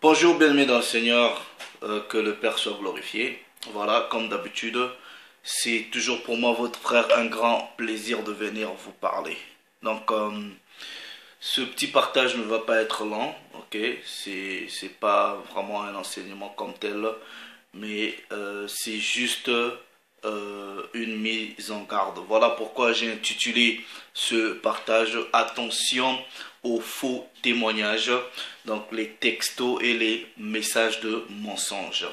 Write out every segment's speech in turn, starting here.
Bonjour, bien-aimés dans le Seigneur, que le Père soit glorifié. Voilà, comme d'habitude, c'est toujours pour moi, votre frère, un grand plaisir de venir vous parler. Donc, ce petit partage ne va pas être lent, ok? C'est pas vraiment un enseignement comme tel, mais c'est juste une mise en garde. Voilà pourquoi j'ai intitulé ce partage Attention aux faux témoignages, donc les textos et les messages de mensonges.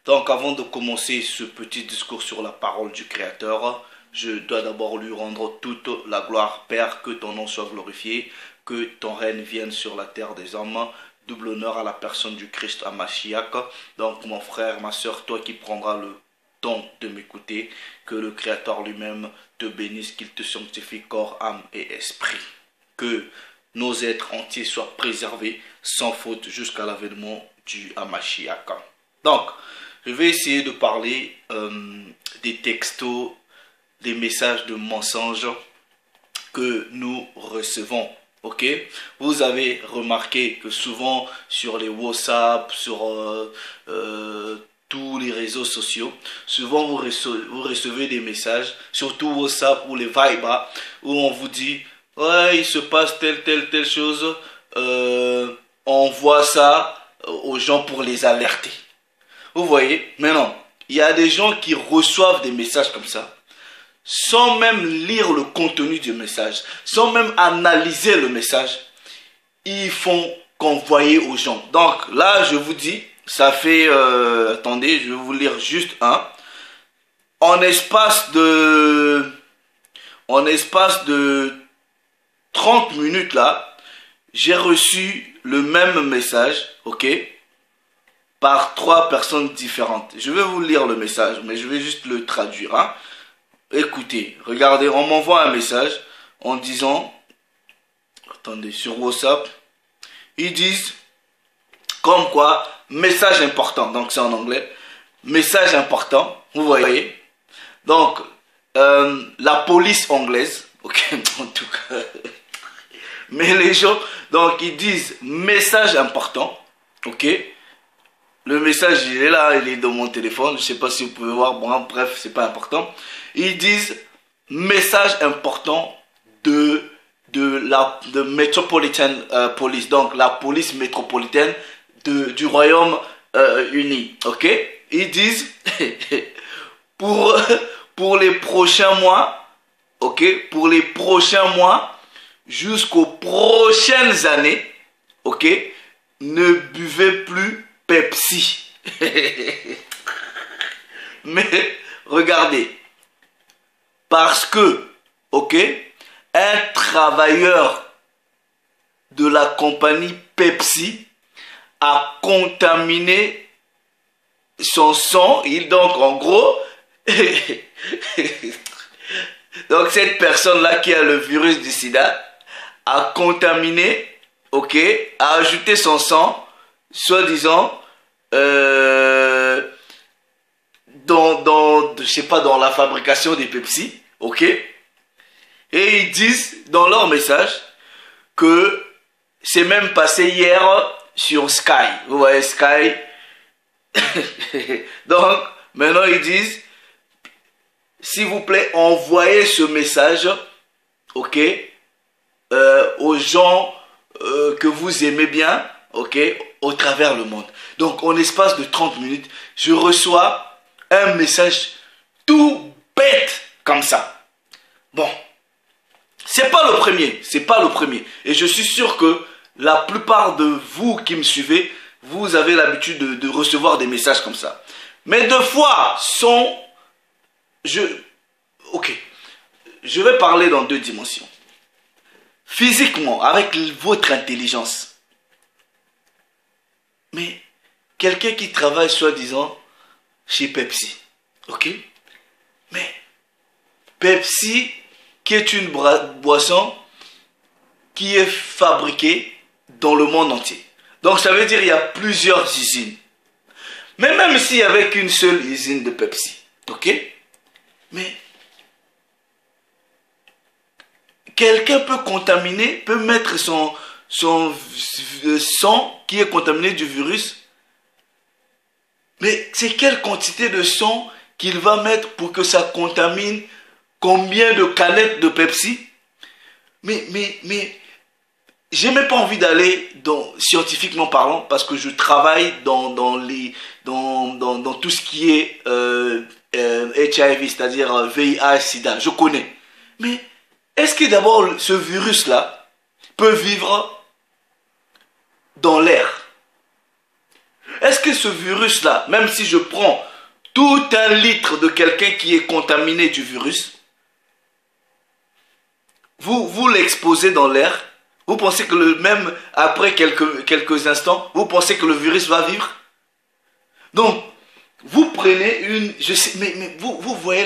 Donc avant de commencer ce petit discours sur la parole du Créateur, je dois d'abord lui rendre toute la gloire. Père, que ton nom soit glorifié, que ton règne vienne sur la terre des hommes. Double honneur à la personne du Christ à Mashiach. Donc mon frère, ma soeur, toi qui prendras le temps de m'écouter, que le Créateur lui-même te bénisse, qu'il te sanctifie corps, âme et esprit. Que nos êtres entiers soient préservés sans faute jusqu'à l'avènement du Hamashiach. Donc, je vais essayer de parler des textos, des messages de mensonges que nous recevons. Ok? Vous avez remarqué que souvent sur les WhatsApp, sur tous les réseaux sociaux, souvent vous recevez des messages, surtout WhatsApp ou les Viber, où on vous dit ouais, il se passe telle chose, on voit ça aux gens pour les alerter. Vous voyez, maintenant, il y a des gens qui reçoivent des messages comme ça, sans même lire le contenu du message, sans même analyser le message, ils font qu'envoyer aux gens. Donc là, je vous dis, ça fait, attendez, je vais vous lire juste un. En espace de 30 minutes là, j'ai reçu le même message, ok, par 3 personnes différentes. Je vais vous lire le message, mais je vais juste le traduire. Hein. Écoutez, regardez, on m'envoie un message en disant, attendez, sur WhatsApp, ils disent, comme quoi, message important, donc c'est en anglais, message important, vous voyez. Donc, la police anglaise, ok, en tout cas, mais les gens, donc ils disent message important, ok. Le message, il est là, il est dans mon téléphone. Je ne sais pas si vous pouvez voir. Bon, bref, c'est pas important. Ils disent message important de Metropolitan Police, donc la police métropolitaine du Royaume-Uni. Ok? Ils disent pour les prochains mois, ok? Pour les prochains mois jusqu'aux prochaines années, ok? Ne buvez plus Pepsi. Mais regardez, parce que, ok, un travailleur de la compagnie Pepsi a contaminé son sang, donc en gros, donc cette personne-là qui a le virus du sida a contaminé, ok, a ajouté son sang, soi-disant, je sais pas, dans la fabrication des Pepsi, ok? Et ils disent dans leur message que c'est même passé hier sur Sky. Vous voyez Sky? Donc, maintenant ils disent, s'il vous plaît, envoyez ce message, ok? Aux gens que vous aimez bien, ok? Au travers le monde. Donc, en l'espace de 30 minutes, je reçois un message tout bête comme ça. Bon, c'est pas le premier, c'est pas le premier. Et je suis sûr que la plupart de vous qui me suivez, vous avez l'habitude de recevoir des messages comme ça. Mais deux fois sont... Ok, je vais parler dans 2 dimensions. Physiquement, avec votre intelligence. Mais quelqu'un qui travaille soi-disant chez Pepsi, ok? Mais Pepsi, qui est une boisson qui est fabriquée dans le monde entier. Donc ça veut dire qu'il y a plusieurs usines. Mais même s'il n'y avait qu'une seule usine de Pepsi, ok? Mais quelqu'un peut contaminer, peut mettre son sang qui est contaminé du virus. Mais c'est quelle quantité de sang qu'il va mettre pour que ça contamine combien de canettes de Pepsi? Mais j'ai même pas envie d'aller scientifiquement parlant, parce que je travaille dans tout ce qui est HIV, c'est-à-dire VIH, SIDA, je connais. Mais est-ce que d'abord ce virus-là peut vivre dans l'air? Est-ce que ce virus-là, même si je prends tout un litre de quelqu'un qui est contaminé du virus, vous l'exposez dans l'air, vous pensez que même après quelques instants, vous pensez que le virus va vivre? Donc, vous prenez je sais, mais vous voyez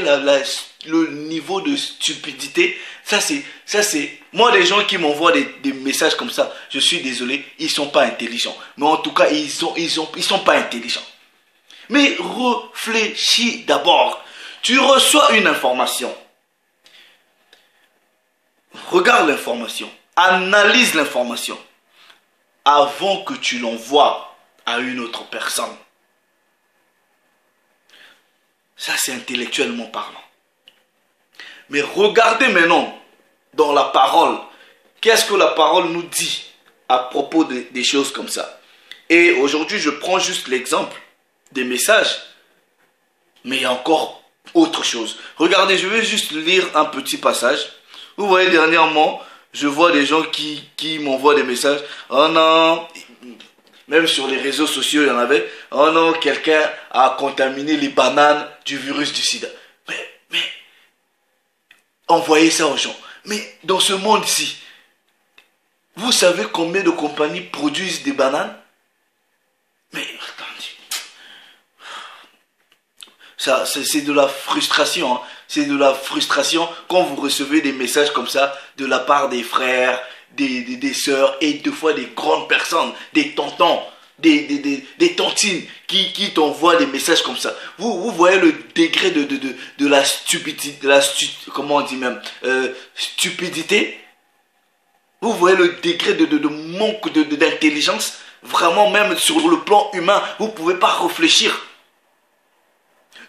le niveau de stupidité. Ça c'est, moi les gens qui m'envoient des messages comme ça, je suis désolé, ils sont pas intelligents. Mais en tout cas, ils sont pas intelligents. Mais réfléchis d'abord. Tu reçois une information. Regarde l'information. Analyse l'information avant que tu l'envoies à une autre personne. Ça, c'est intellectuellement parlant. Mais regardez maintenant dans la parole. Qu'est-ce que la parole nous dit à propos des choses comme ça? Et aujourd'hui, je prends juste l'exemple des messages. Mais il y a encore autre chose. Regardez, je vais juste lire un petit passage. Vous voyez, dernièrement, je vois des gens qui m'envoient des messages. Oh non, même sur les réseaux sociaux, il y en avait. Oh non, quelqu'un a contaminé les bananes du virus du sida. Mais, envoyez ça aux gens. Mais dans ce monde-ci, vous savez combien de compagnies produisent des bananes? Mais, attendez. C'est de la frustration. Hein. C'est de la frustration quand vous recevez des messages comme ça de la part des frères, des sœurs et deux fois des grandes personnes, des tontons, des tontines qui t'envoient des messages comme ça. Vous voyez le degré de la stupidité, comment on dit même, stupidité. Vous voyez le degré de manque d'intelligence. Vraiment, même sur le plan humain, vous ne pouvez pas réfléchir.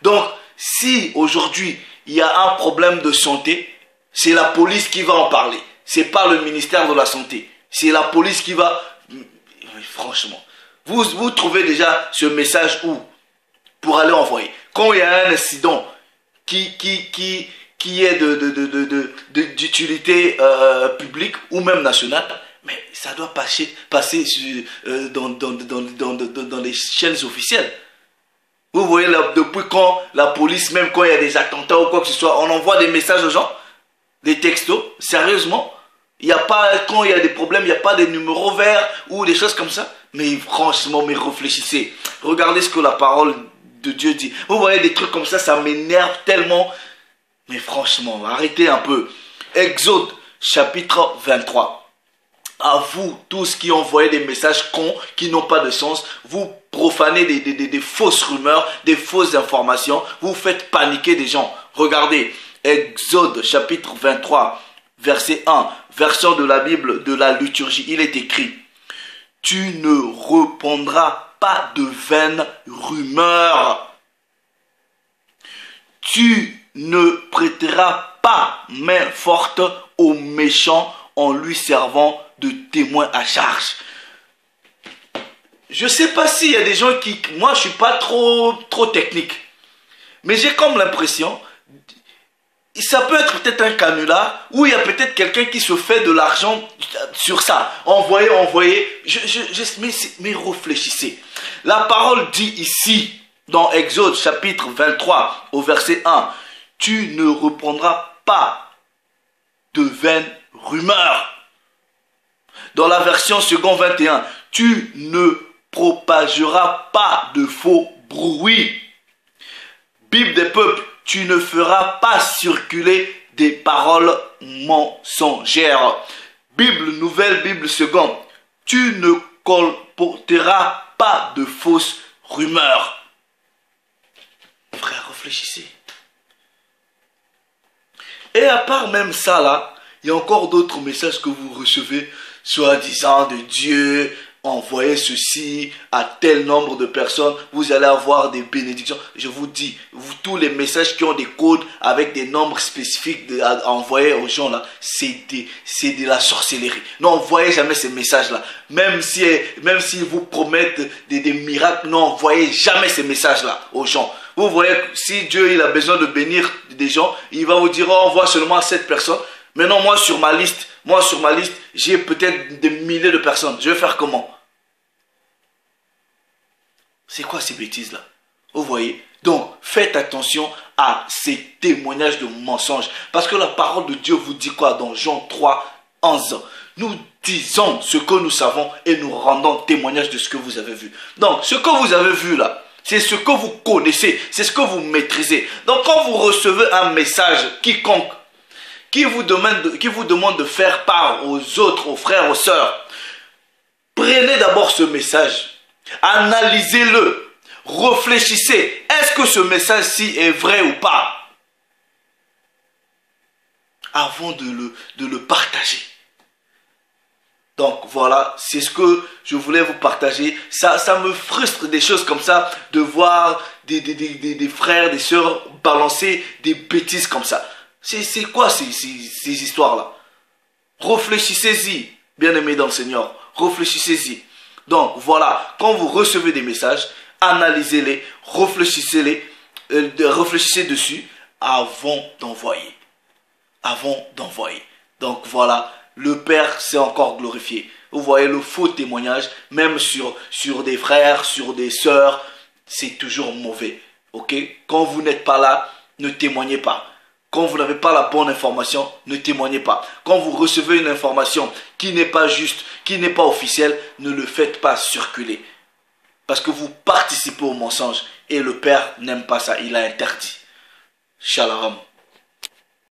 Donc, si aujourd'hui il y a un problème de santé, c'est la police qui va en parler. C'est pas le ministère de la Santé. C'est la police qui va... Franchement, vous trouvez déjà ce message où? Pour aller envoyer. Quand il y a un incident qui est d'utilité publique ou même nationale, mais ça doit passer dans les chaînes officielles. Vous voyez, là, depuis quand la police, même quand il y a des attentats ou quoi que ce soit, on envoie des messages aux gens, des textos, sérieusement. Il n'y a pas, quand il y a des problèmes, il n'y a pas des numéros verts ou des choses comme ça. Mais franchement, mais réfléchissez. Regardez ce que la parole de Dieu dit. Vous voyez des trucs comme ça m'énerve tellement. Mais franchement, arrêtez un peu. Exode, chapitre 23. À vous, tous qui envoyez des messages cons, qui n'ont pas de sens, vous profanez des fausses rumeurs, des fausses informations, vous faites paniquer des gens. Regardez, Exode chapitre 23, verset 1, version de la Bible de la liturgie, il est écrit: tu ne répandras pas de vaines rumeurs. Tu ne prêteras pas main forte au méchant en lui servant de témoin à charge. Je sais pas s'il y a des gens qui... Moi, je suis pas trop technique. Mais j'ai comme l'impression... Ça peut être peut-être un canular, ou il y a peut-être quelqu'un qui se fait de l'argent sur ça. Envoyez. Mais réfléchissez. La parole dit ici, dans Exode chapitre 23, au verset 1, tu ne reprendras pas de vaines rumeurs. Dans la version second 21, tu ne propageras pas de faux bruits. Bible des peuples, tu ne feras pas circuler des paroles mensongères. Bible nouvelle, Bible seconde, tu ne colporteras pas de fausses rumeurs. Frère, réfléchissez. Et à part même ça là, il y a encore d'autres messages que vous recevez soi-disant de Dieu, envoyez ceci à tel nombre de personnes, vous allez avoir des bénédictions. Je vous dis, tous les messages qui ont des codes avec des nombres spécifiques à envoyer aux gens là, c'est de la sorcellerie. N'envoyez jamais ces messages-là. Même s'ils vous promettent des miracles, n'envoyez jamais ces messages-là aux gens. Vous voyez, si Dieu il a besoin de bénir des gens, il va vous dire, oh, envoie seulement à cette personne. Maintenant, moi sur ma liste, j'ai peut-être des milliers de personnes. Je vais faire comment? C'est quoi ces bêtises-là? Vous voyez? Donc, faites attention à ces témoignages de mensonges. Parce que la parole de Dieu vous dit quoi dans Jean 3, 11? Nous disons ce que nous savons et nous rendons témoignage de ce que vous avez vu. Donc, ce que vous avez vu là, c'est ce que vous connaissez, c'est ce que vous maîtrisez. Donc, quand vous recevez un message quiconque qui vous demande de faire part aux autres, aux frères, aux sœurs, prenez d'abord ce message. Analysez-le, réfléchissez, est-ce que ce message-ci est vrai ou pas? Avant de le partager. Donc voilà, c'est ce que je voulais vous partager. Ça me frustre des choses comme ça, de voir des frères, des sœurs balancer des bêtises comme ça. C'est quoi ces histoires-là? Réfléchissez-y, bien-aimés dans le Seigneur, réfléchissez-y. Donc voilà, quand vous recevez des messages, analysez-les, réfléchissez dessus avant d'envoyer. Donc voilà, le Père s'est encore glorifié. Vous voyez le faux témoignage, même sur des frères, sur des sœurs, c'est toujours mauvais. Ok? Quand vous n'êtes pas là, ne témoignez pas. Quand vous n'avez pas la bonne information, ne témoignez pas. Quand vous recevez une information qui n'est pas juste, qui n'est pas officielle, ne le faites pas circuler. Parce que vous participez au mensonge et le Père n'aime pas ça, il a interdit. Shalom.